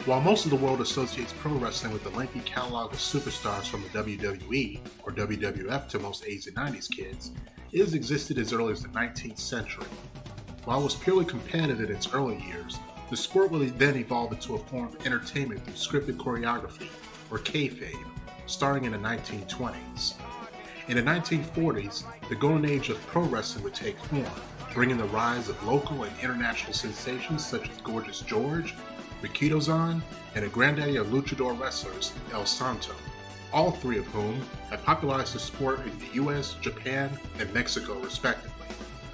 While most of the world associates pro wrestling with the lengthy catalog of superstars from the WWE or WWF to most 80s and 90s kids, it has existed as early as the 19th century. While it was purely competitive in its early years, the sport would then evolve into a form of entertainment through scripted choreography, or kayfabe, starting in the 1920s. In the 1940s, the golden age of pro wrestling would take form, bringing the rise of local and international sensations such as Gorgeous George, Rikito-san, and a granddaddy of luchador wrestlers, El Santo, all three of whom have popularized the sport in the US, Japan, and Mexico respectively.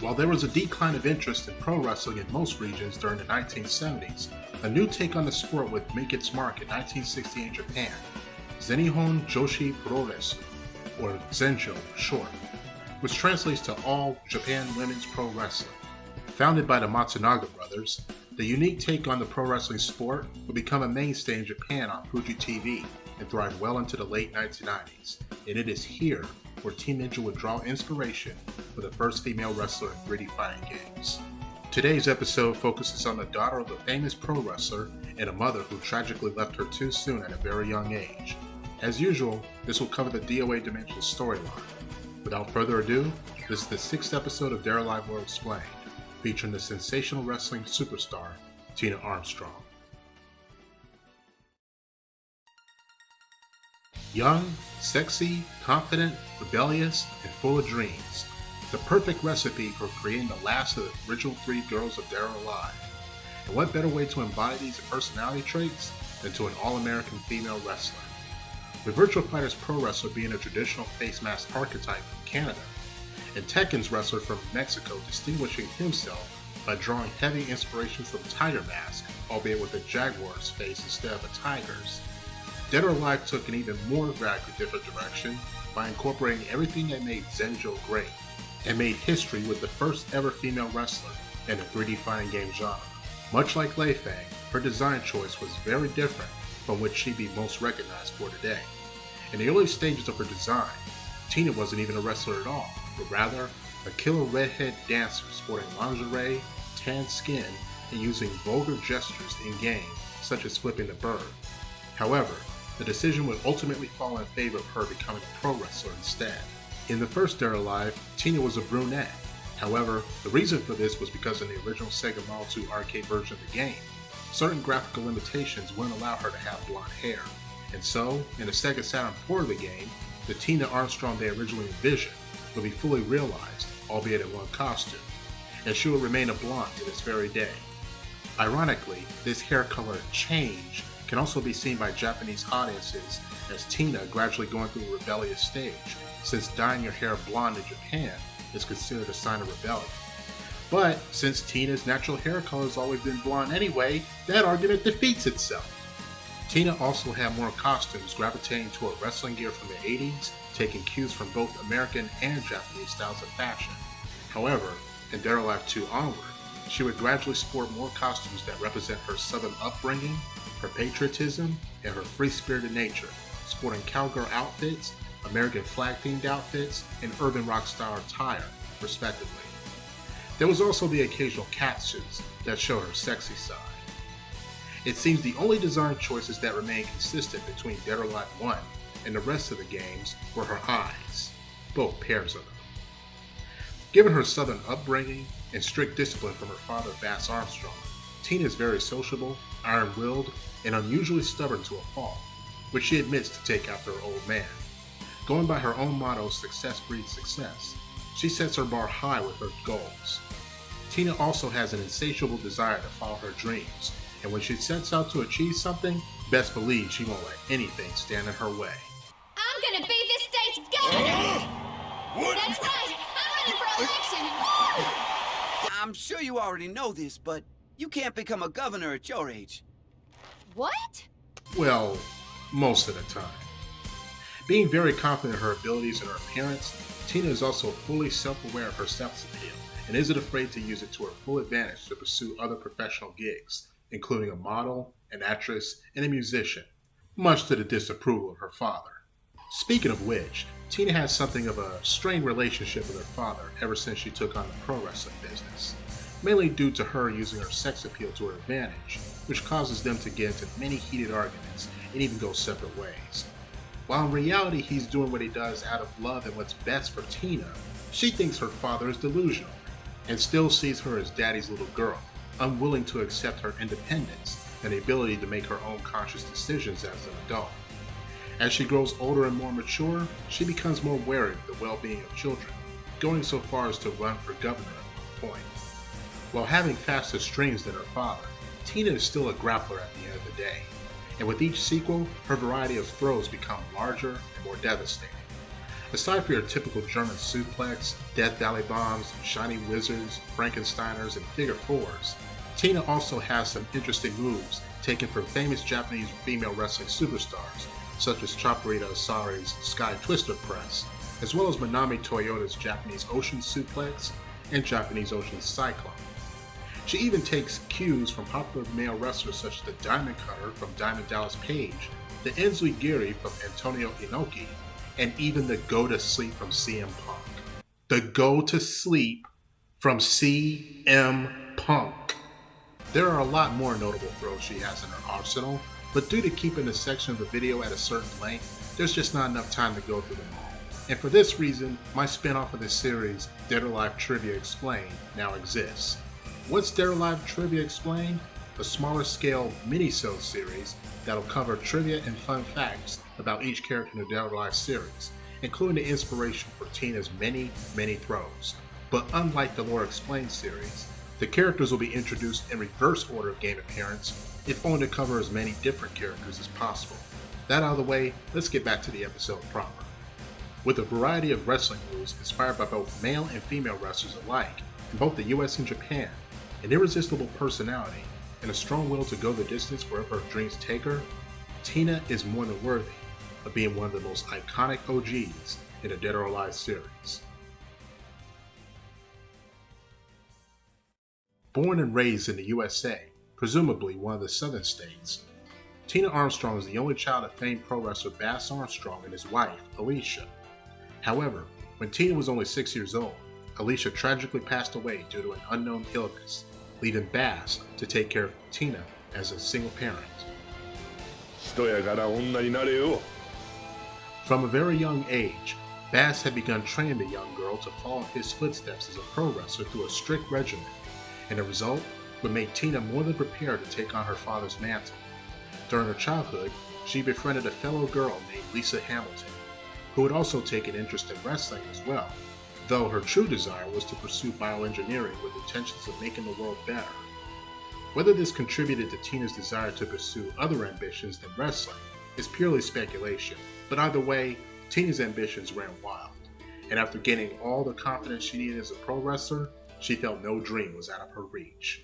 While there was a decline of interest in pro wrestling in most regions during the 1970s, a new take on the sport would make its mark in 1960 in Japan, Zenihon Joshi Pro Wrestling, or Zenjo for short, which translates to All Japan Women's Pro Wrestling. Founded by the Matsunaga brothers, the unique take on the pro wrestling sport would become a mainstay in Japan on Fuji TV and thrive well into the late 1990s, and it is here where Team Ninja would draw inspiration for the first female wrestler in 3D fighting games. Today's episode focuses on the daughter of a famous pro wrestler and a mother who tragically left her too soon at a very young age. As usual, this will cover the DOA Dimension storyline. Without further ado, this is the 6th episode of Dare Live World Explained, featuring the sensational wrestling superstar, Tina Armstrong. Young, sexy, confident, rebellious, and full of dreams. The perfect recipe for creating the last of the original 3 girls of Dare alive. And what better way to embody these personality traits than to an all-American female wrestler? With Virtual Fighter's pro wrestler being a traditional face mask archetype from Canada, and Tekken's wrestler from Mexico distinguishing himself by drawing heavy inspiration from Tiger Mask, albeit with a jaguar's face instead of a tiger's. Dead or Alive took an even more radically different direction by incorporating everything that made Zenjo great, and made history with the first ever female wrestler in the 3D fighting game genre. Much like Lei Fang, her design choice was very different from what she'd be most recognized for today. In the early stages of her design, Tina wasn't even a wrestler at all, but rather a killer redhead dancer sporting lingerie, tan skin, and using vulgar gestures in-game, such as flipping the bird. However, the decision would ultimately fall in favor of her becoming a pro wrestler instead. In the first Dare Alive, Tina was a brunette. However, the reason for this was because in the original Sega Model 2 arcade version of the game, certain graphical limitations wouldn't allow her to have blonde hair. And so, in the Sega Saturn port of the game, the Tina Armstrong they originally envisioned would be fully realized, albeit in one costume, and she will remain a blonde to this very day. Ironically, this hair color change can also be seen by Japanese audiences as Tina gradually going through a rebellious stage, since dyeing your hair blonde in Japan is considered a sign of rebellion. But since Tina's natural hair color has always been blonde anyway, that argument defeats itself. Tina also had more costumes gravitating toward wrestling gear from the 80s, taking cues from both American and Japanese styles of fashion. However, in Dare Alive 2 onward, she would gradually sport more costumes that represent her southern upbringing, her patriotism, and her free-spirited nature, sporting cowgirl outfits, American flag-themed outfits, and urban rock-style attire, respectively. There was also the occasional captions that show her sexy side. It seems the only design choices that remained consistent between Dead or Alive 1 and the rest of the games were her eyes, both pairs of them. Given her southern upbringing and strict discipline from her father Bass Armstrong, Tina is very sociable, iron-willed, and unusually stubborn to a fault, which she admits to take after her old man. Going by her own motto, success breeds success, she sets her bar high with her goals. Tina also has an insatiable desire to follow her dreams, and when she sets out to achieve something, best believe she won't let anything stand in her way. I'm gonna be this state's governor! What? That's right! I'm running for election! I'm sure you already know this, but you can't become a governor at your age. What? Well, most of the time. Being very confident in her abilities and her appearance, Tina is also fully self-aware of her sex appeal and isn't afraid to use it to her full advantage to pursue other professional gigs, including a model, an actress, and a musician, much to the disapproval of her father. Speaking of which, Tina has something of a strained relationship with her father ever since she took on the pro wrestling business. mainly due to her using her sex appeal to her advantage, which causes them to get into many heated arguments and even go separate ways. While in reality he's doing what he does out of love and what's best for Tina, she thinks her father is delusional and still sees her as daddy's little girl, unwilling to accept her independence and the ability to make her own conscious decisions as an adult. As she grows older and more mature, she becomes more wary of the well-being of children, going so far as to run for governor at one point. While having faster strings than her father, Tina is still a grappler at the end of the day, and with each sequel, her variety of throws become larger and more devastating. Aside from your typical German suplex, Death Valley bombs, shiny wizards, Frankensteiners, and figure fours, Tina also has some interesting moves taken from famous Japanese female wrestling superstars, such as Chopperita Asari's Sky Twister Press, as well as Manami Toyota's Japanese Ocean Suplex and Japanese Ocean Cyclone. She even takes cues from popular male wrestlers such as the Diamond Cutter from Diamond Dallas Page, the Enzui from Antonio Inoki, and even the Go to Sleep from CM Punk. The Go to Sleep from CM Punk. There are a lot more notable throws she has in her arsenal, but due to keeping the section of the video at a certain length, there's just not enough time to go through them all. And for this reason, my spin-off of this series, Dead or Alive Trivia Explained, now exists. What's Dead or Alive Trivia Explained? A smaller scale mini-sode series that'll cover trivia and fun facts about each character in the Dead or Alive series, including the inspiration for Tina's many throws. But unlike the Lore Explained series, the characters will be introduced in reverse order of game appearance, if only to cover as many different characters as possible. That out of the way, let's get back to the episode proper. With a variety of wrestling moves inspired by both male and female wrestlers alike in both the US and Japan, an irresistible personality, and a strong will to go the distance wherever her dreams take her, Tina is more than worthy of being one of the most iconic OGs in the Dead or Alive series. Born and raised in the USA, presumably one of the southern states, Tina Armstrong is the only child of famed pro wrestler Bass Armstrong and his wife, Alicia. However, when Tina was only 6 years old, Alicia tragically passed away due to an unknown illness, leaving Bass to take care of Tina as a single parent. From a very young age, Bass had begun training the young girl to follow his footsteps as a pro wrestler through a strict regimen, and the result would make Tina more than prepared to take on her father's mantle. During her childhood, she befriended a fellow girl named Lisa Hamilton, who had also taken interest in wrestling as well, though her true desire was to pursue bioengineering with intentions of making the world better. Whether this contributed to Tina's desire to pursue other ambitions than wrestling is purely speculation, but either way, Tina's ambitions ran wild, and after gaining all the confidence she needed as a pro wrestler, she felt no dream was out of her reach.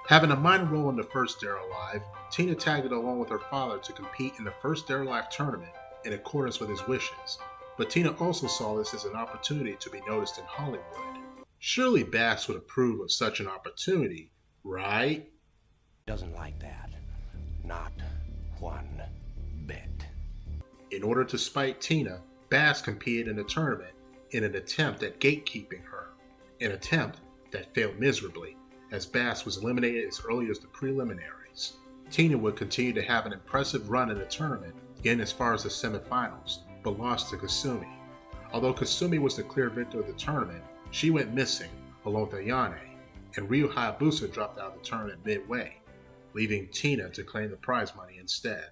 Having a minor role in the first Dead or Alive, Tina tagged along with her father to compete in the first Dead or Alive tournament in accordance with his wishes, but Tina also saw this as an opportunity to be noticed in Hollywood. Surely Bass would approve of such an opportunity, right? Doesn't like that. Not one bit. In order to spite Tina, Bass competed in the tournament in an attempt at gatekeeping her, an attempt that failed miserably, as Bass was eliminated as early as the preliminaries. Tina would continue to have an impressive run in the tournament, getting as far as the semifinals, but lost to Kasumi. Although Kasumi was the clear victor of the tournament, she went missing along with Ayane, and Ryu Hayabusa dropped out of the tournament midway, leaving Tina to claim the prize money instead.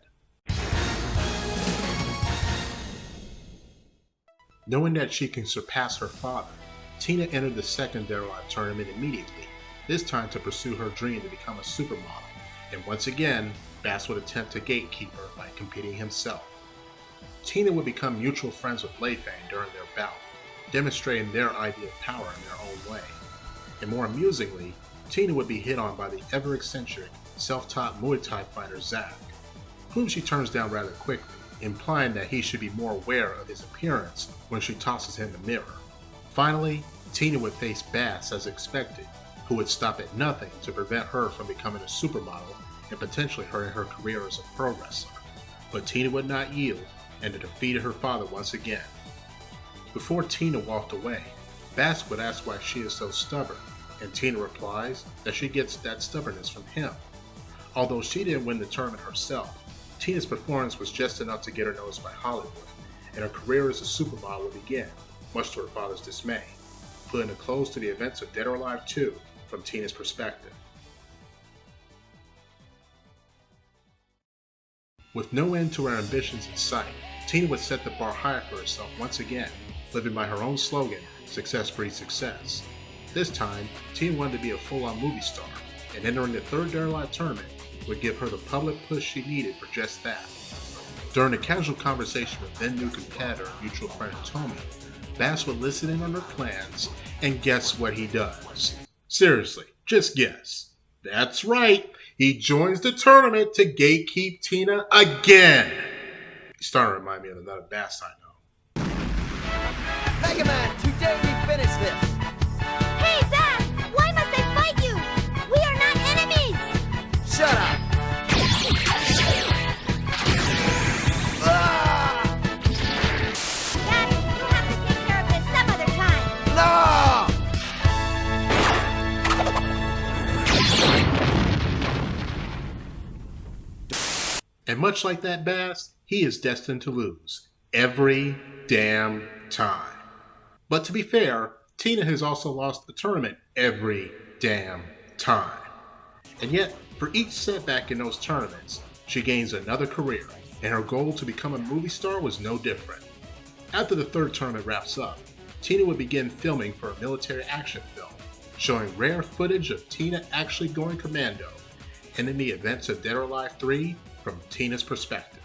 Knowing that she can surpass her father, Tina entered the second Dead or Alive tournament immediately, this time to pursue her dream to become a supermodel, and once again, Bass would attempt to gatekeep her by competing himself. Tina would become mutual friends with Lei Fang during their bout, demonstrating their idea of power in their own way. And more amusingly, Tina would be hit on by the ever-eccentric, self-taught Muay Thai fighter Zack, whom she turns down rather quickly, implying that he should be more aware of his appearance when she tosses him the mirror. Finally, Tina would face Bass as expected, who would stop at nothing to prevent her from becoming a supermodel and potentially hurting her career as a pro wrestler. But Tina would not yield and defeated her father once again. Before Tina walked away, Bass would ask why she is so stubborn, and Tina replies that she gets that stubbornness from him. Although she didn't win the tournament herself, Tina's performance was just enough to get her noticed by Hollywood, and her career as a supermodel would begin, much to her father's dismay, putting a close to the events of Dead or Alive 2 from Tina's perspective. With no end to her ambitions in sight, Tina would set the bar higher for herself once again, living by her own slogan, "Success breeds success." This time, Tina wanted to be a full-on movie star, and entering the third Dead or Alive tournament would give her the public push she needed for just that. During a casual conversation with then-new competitor and mutual friend Tommy, Bass would listen in on her plans, and guess what he does? Seriously, just guess. That's right, he joins the tournament to gatekeep Tina again. He's starting to remind me of another Bass I know. Mega Man, today we finish this. Hey, Bass! Why must I fight you? We are not enemies! Shut up! Ah! Dad, you'll have to take care of this some other time. No! And much like that Bass, he is destined to lose every damn time. But to be fair, Tina has also lost the tournament every damn time. And yet, for each setback in those tournaments, she gains another career, and her goal to become a movie star was no different. After the third tournament wraps up, Tina would begin filming for a military action film, showing rare footage of Tina actually going commando, and in the events of Dead or Alive 3 from Tina's perspective.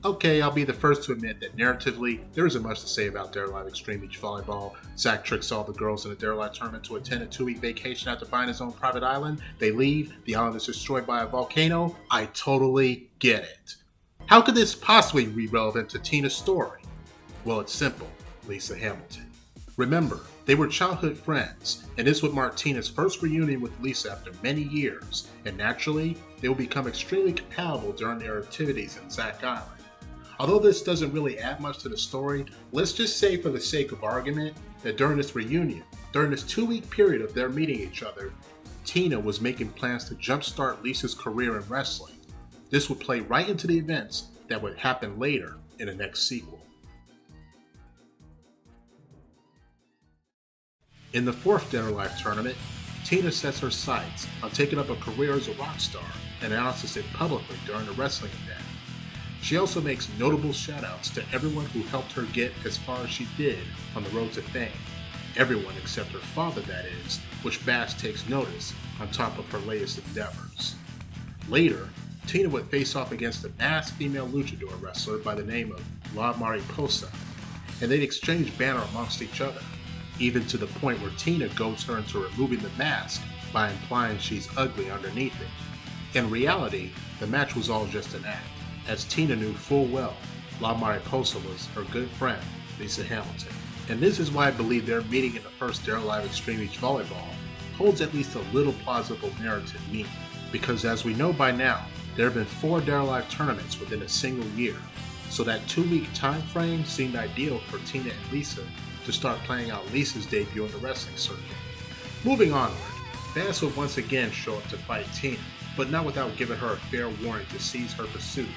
Okay, I'll be the first to admit that narratively, there isn't much to say about Dead or Alive Xtreme Beach Volleyball. Zach tricks all the girls in the Dead or Alive tournament to attend a 2-week vacation after buying his own private island. They leave, the island is destroyed by a volcano. I totally get it. How could this possibly be relevant to Tina's story? Well, it's simple, Lisa Hamilton. Remember, they were childhood friends, and this would mark Tina's first reunion with Lisa after many years, and naturally, they will become extremely compatible during their activities in Zach Island. Although this doesn't really add much to the story, let's just say for the sake of argument that during this reunion, during this 2-week period of their meeting each other, Tina was making plans to jumpstart Lisa's career in wrestling. This would play right into the events that would happen later in the next sequel. In the fourth Dead or Alive tournament, Tina sets her sights on taking up a career as a rock star and announces it publicly during a wrestling event. She also makes notable shoutouts to everyone who helped her get as far as she did on the road to fame. Everyone except her father, that is, which Bass takes notice on top of her latest endeavors. Later, Tina would face off against a masked female luchador wrestler by the name of La Mariposa, and they'd exchange banter amongst each other, even to the point where Tina goads her into removing the mask by implying she's ugly underneath it. In reality, the match was all just an act, as Tina knew full well La Mariposa was her good friend, Lisa Hamilton. And this is why I believe their meeting in the first Dead or Alive Xtreme Beach Volleyball holds at least a little plausible narrative meaning, because as we know by now, there have been 4 Dead or Alive tournaments within a single year, so that 2-week time frame seemed ideal for Tina and Lisa to start planning out Lisa's debut in the wrestling circuit. Moving onward, Bass would once again show up to fight Tina, but not without giving her a fair warning to seize her pursuit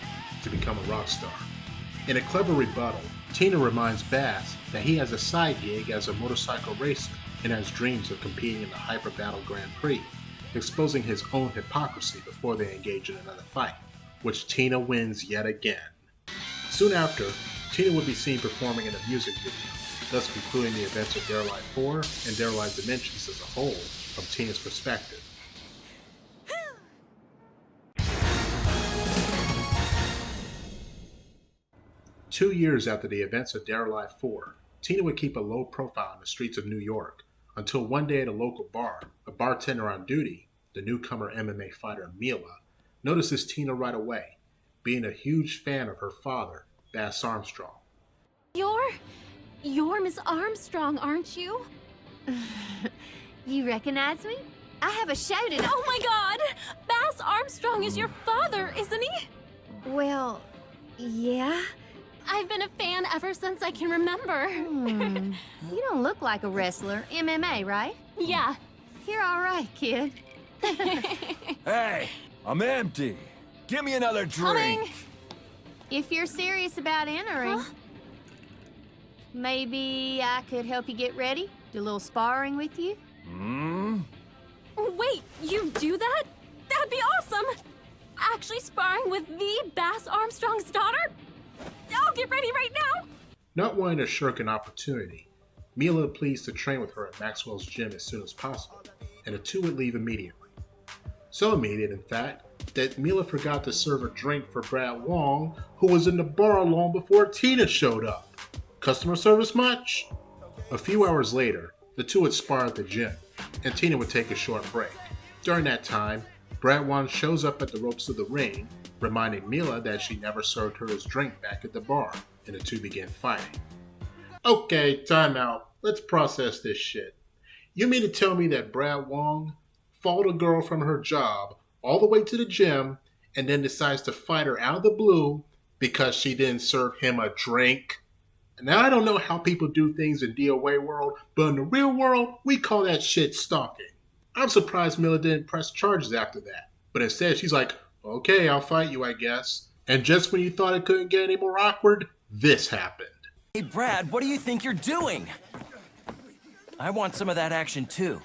to become a rock star. In a clever rebuttal, Tina reminds Bass that he has a side gig as a motorcycle racer and has dreams of competing in the Hyper Battle Grand Prix, exposing his own hypocrisy before they engage in another fight, which Tina wins yet again. Soon after, Tina would be seen performing in a music video, thus concluding the events of Dead or Alive 4 and Dead or Alive Dimensions as a whole from Tina's perspective. 2 years after the events of Dead or Alive 4, Tina would keep a low profile in the streets of New York, until one day at a local bar, a bartender on duty, the newcomer MMA fighter Mila, notices Tina right away, being a huge fan of her father, Bass Armstrong. You're Miss Armstrong, aren't you? You recognize me? I have a shout in. Oh my God! Bass Armstrong is your father, isn't he? Well, Yeah? I've been a fan ever since I can remember. You don't look like a wrestler. MMA, right? Yeah. You're all right, kid. Hey, I'm empty. Give me another drink. Coming. If you're serious about entering, maybe I could help you get ready? Do a little sparring with you? Wait, you do that? That'd be awesome! Actually sparring with the Bass Armstrong's daughter? I'll get ready right now! Not wanting to shirk an opportunity, Mila pleads to train with her at Maxwell's gym as soon as possible, and the two would leave immediately. So immediate, in fact, that Mila forgot to serve a drink for Brad Wong, who was in the bar long before Tina showed up. Customer service much? A few hours later, the two would spar at the gym, and Tina would take a short break. During that time, Brad Wong shows up at the ropes of the ring, reminding Mila that she never served her his drink back at the bar, and the two begin fighting. Okay, time out. Let's process this shit. You mean to tell me that Brad Wong followed a girl from her job all the way to the gym and then decides to fight her out of the blue because she didn't serve him a drink? Now, I don't know how people do things in DOA world, but in the real world, we call that shit stalking. I'm surprised Mila didn't press charges after that, but instead she's like, okay, I'll fight you, I guess. And just when you thought it couldn't get any more awkward, this happened. Hey, Brad, what do you think you're doing? I want some of that action, too.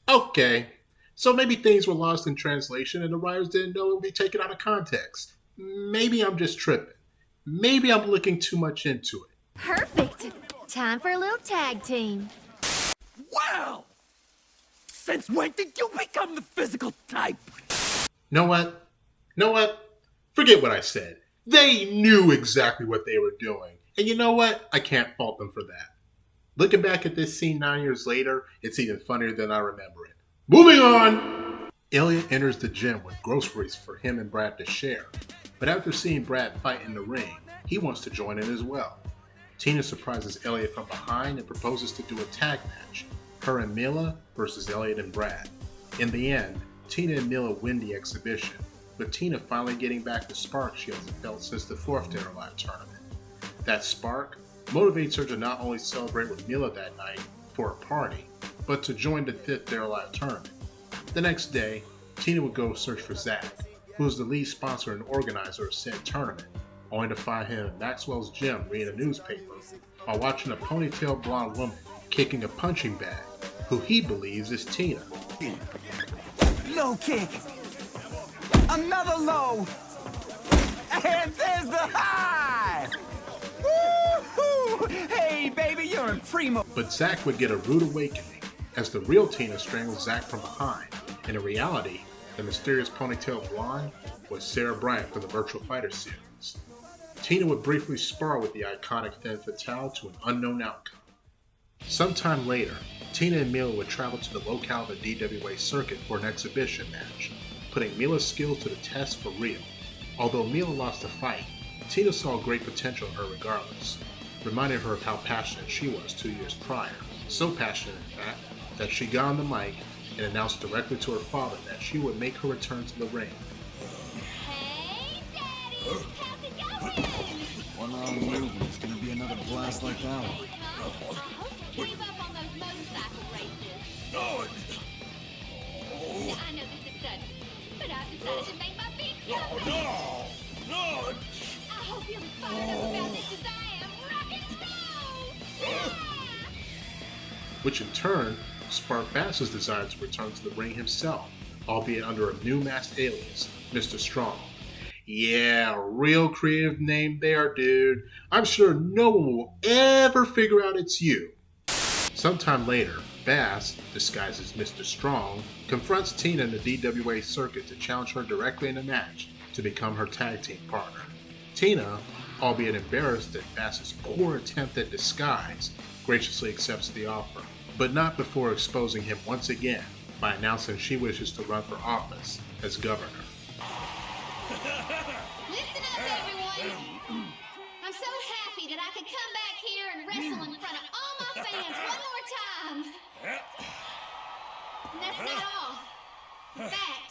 Okay, so maybe things were lost in translation and the writers didn't know it would be taken out of context. Maybe I'm just tripping. Maybe I'm looking too much into it. Perfect. Time for a little tag team. Wow! Since when did you become the physical type? Know what? Forget what I said. They knew exactly what they were doing. And you know what? I can't fault them for that. Looking back at this scene 9 years later, it's even funnier than I remember it. Moving on! Elliot enters the gym with groceries for him and Brad to share. But after seeing Brad fight in the ring, he wants to join in as well. Tina surprises Elliot from behind and proposes to do a tag match. Her and Mila versus Elliot and Brad. In the end, Tina and Mila win the exhibition, with Tina finally getting back the spark she hasn't felt since the 4th Day Alive tournament. That spark motivates her to not only celebrate with Mila that night for a party, but to join the 5th Day Alive tournament. The next day, Tina would go search for Zach, who is the lead sponsor and organizer of said tournament, only to find him in Maxwell's gym reading a newspaper while watching a ponytail blonde woman kicking a punching bag, who he believes is Tina. Low kick. Another low. And there's the high. Woo-hoo! Hey, baby, you're in primo. But Zach would get a rude awakening as the real Tina strangled Zach from behind. And in reality, the mysterious ponytail blonde was Sarah Bryant from the Virtual Fighter series. Tina would briefly spar with the iconic femme fatale to an unknown outcome. Sometime later, Tina and Mila would travel to the locale of the DWA circuit for an exhibition match, putting Mila's skills to the test for real. Although Mila lost the fight, Tina saw great potential in her regardless, reminding her of how passionate she was 2 years prior. So passionate, in fact, that she got on the mic and announced directly to her father that she would make her return to the ring. Hey, Daddy, how's it going? One wrong move and it's gonna be another blast like that one. Give up on those motorcycle races. I know this is sudden, but I've decided to make my big comeback. I hope you're as fired up about this as I am. Rock and roll! Yeah! Which in turn sparked Bass's desire to return to the ring himself, albeit under a new masked alias, Mr. Strong. Yeah, real creative name there, dude. I'm sure no one will ever figure out it's you. Sometime later, Bass, disguised as Mr. Strong, confronts Tina in the DWA circuit to challenge her directly in a match to become her tag team partner. Tina, albeit embarrassed at Bass's poor attempt at disguise, graciously accepts the offer, but not before exposing him once again by announcing she wishes to run for office as governor. Listen up, everyone! I'm so happy that I could come back here and wrestle in front of all my fans one more time! And that's not all. In fact,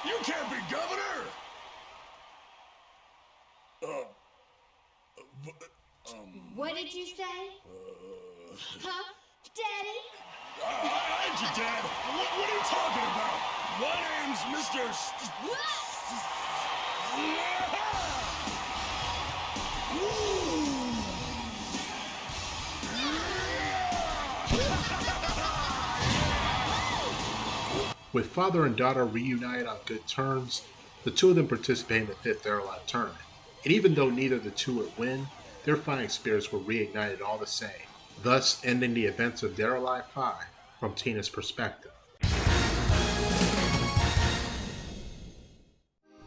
You can't be governor! What did you say? Huh? Daddy? I ain't your dad. What are you talking about? My name's Mr. With father and daughter reunited on good terms, the two of them participate in the fifth They're Alive tournament. And even though neither of the two would win, their fighting spirits were reignited all the same, thus ending the events of They're Alive 5 from Tina's perspective.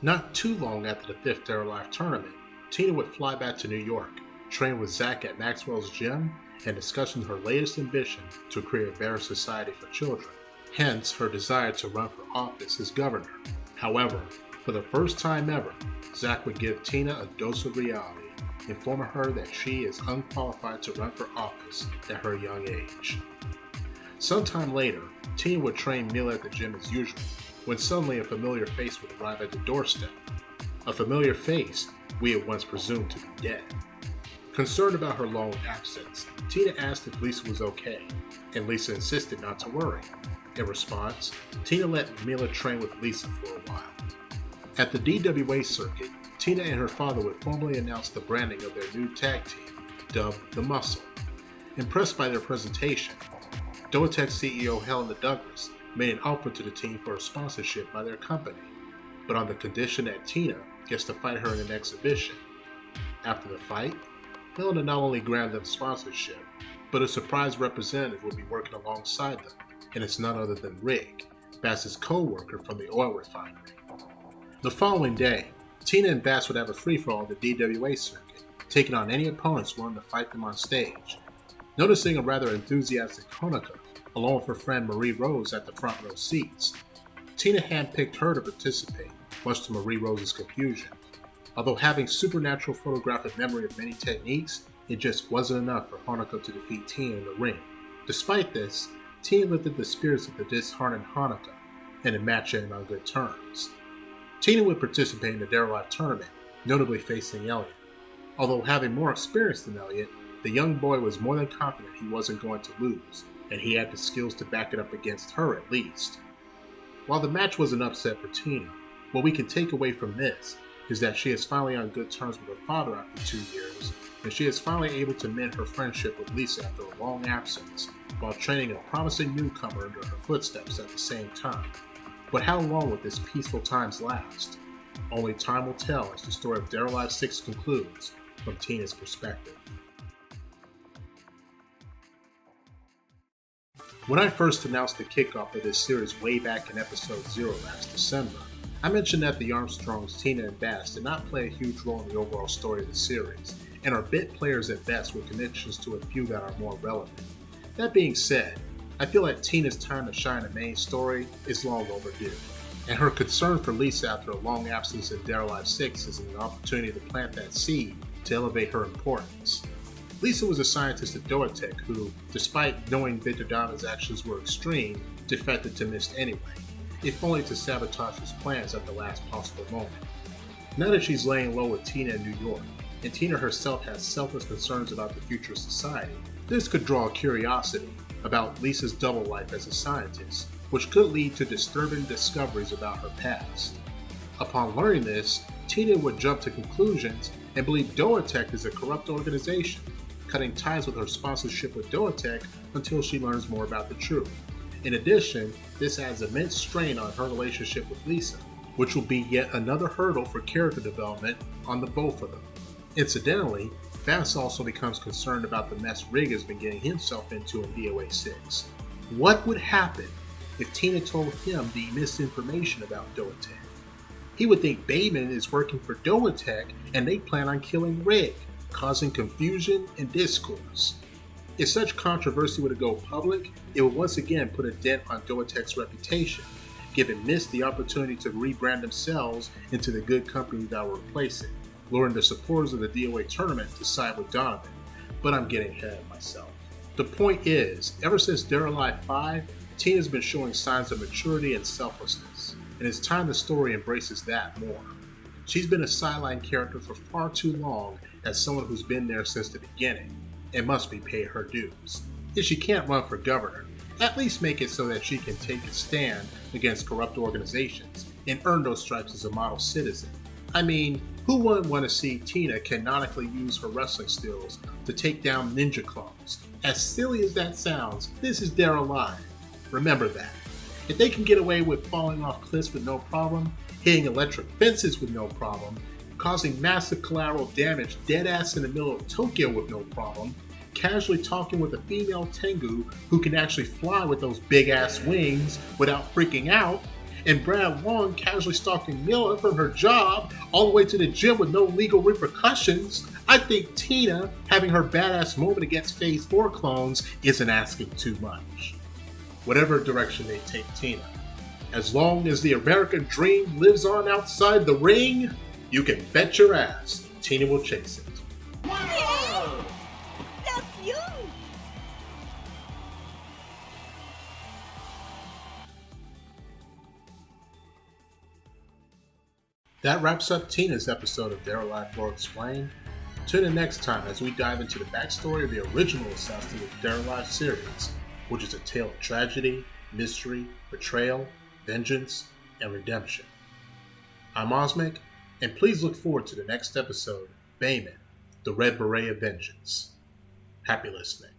Not too long after the fifth They're Alive tournament, Tina would fly back to New York, train with Zach at Maxwell's gym, and discussing her latest ambition to create a better society for children. Hence her desire to run for office as governor. However, for the first time ever, Zach would give Tina a dose of reality, informing her that she is unqualified to run for office at her young age. Sometime later, Tina would train Mila at the gym as usual, when suddenly a familiar face would arrive at the doorstep. A familiar face we had once presumed to be dead. Concerned about her long absence, Tina asked if Lisa was okay, and Lisa insisted not to worry. In response, Tina let Mila train with Lisa for a while. At the DWA circuit, Tina and her father would formally announce the branding of their new tag team, dubbed The Muscle. Impressed by their presentation, Doatech CEO Helena Douglas made an offer to the team for a sponsorship by their company, but on the condition that Tina gets to fight her in an exhibition. After the fight, Helena not only granted them sponsorship, but a surprise representative would be working alongside them, and it's none other than Rig, Bass's co-worker from the oil refinery. The following day, Tina and Bass would have a free-for-all at the DWA circuit, taking on any opponents willing to fight them on stage. Noticing a rather enthusiastic Honoka, along with her friend Marie Rose at the front row seats, Tina handpicked her to participate, much to Marie Rose's confusion. Although having supernatural photographic memory of many techniques, it just wasn't enough for Honoka to defeat Tina in the ring. Despite this, Tina lifted the spirits of the disheartened Honoka, and the match ended on good terms. Tina would participate in the They're Alive tournament, notably facing Elliot. Although having more experience than Elliot, the young boy was more than confident he wasn't going to lose, and he had the skills to back it up against her at least. While the match was an upset for Tina, what we can take away from this is that she is finally on good terms with her father after 2 years, and she is finally able to mend her friendship with Lisa after a long absence, while training a promising newcomer under her footsteps at the same time. But how long will this peaceful times last? Only time will tell as the story of They're Alive 6 concludes from Tina's perspective. When I first announced the kickoff of this series way back in episode 0 last December, I mentioned that the Armstrongs, Tina and Bass, did not play a huge role in the overall story of the series, and are bit players at best with connections to a few that are more relevant. That being said, I feel like Tina's time to shine in the main story is long overdue, and her concern for Lisa after a long absence in They're Alive 6 is an opportunity to plant that seed to elevate her importance. Lisa was a scientist at Doatech who, despite knowing Victor Donovan's actions were extreme, defected to Myst anyway, if only to sabotage his plans at the last possible moment. Now that she's laying low with Tina in New York, and Tina herself has selfless concerns about the future of society, this could draw curiosity about Lisa's double life as a scientist, which could lead to disturbing discoveries about her past. Upon learning this, Tina would jump to conclusions and believe Doatech is a corrupt organization, cutting ties with her sponsorship with Doatech until she learns more about the truth. In addition, this adds immense strain on her relationship with Lisa, which will be yet another hurdle for character development on the both of them. Incidentally, Bass also becomes concerned about the mess Rig has been getting himself into in DOA 6. What would happen if Tina told him the misinformation about Doatech? He would think Bayman is working for Doatech and they plan on killing Rig, causing confusion and discourse. If such controversy were to go public, it would once again put a dent on Doatech's reputation, giving Myst the opportunity to rebrand themselves into the good company that will replace it, luring the supporters of the DOA tournament to side with Donovan. But I'm getting ahead of myself. The point is, ever since They're Alive 5, Tina's been showing signs of maturity and selflessness. and it's time the story embraces that more. She's been a sideline character for far too long as someone who's been there since the beginning, and must be paid her dues. If she can't run for governor, at least make it so that she can take a stand against corrupt organizations and earn those stripes as a model citizen. I mean, who wouldn't want to see Tina canonically use her wrestling skills to take down ninja clones? As silly as that sounds, this is They're Alive. Remember that. If they can get away with falling off cliffs with no problem, hitting electric fences with no problem, causing massive collateral damage dead-ass in the middle of Tokyo with no problem, casually talking with a female Tengu who can actually fly with those big-ass wings without freaking out, and Brad Wong casually stalking Mila from her job all the way to the gym with no legal repercussions, I think Tina having her badass moment against Phase 4 clones isn't asking too much. Whatever direction they take Tina, as long as the American dream lives on outside the ring, you can bet your ass Tina will chase it. That's you! That wraps up Tina's episode of They're Alive Lore Explained. Tune in next time as we dive into the backstory of the original Assassin's of They're Alive series, which is a tale of tragedy, mystery, betrayal, vengeance, and redemption. I'm Osmic, and please look forward to the next episode, Bayman, the Red Beret of Vengeance. Happy listening.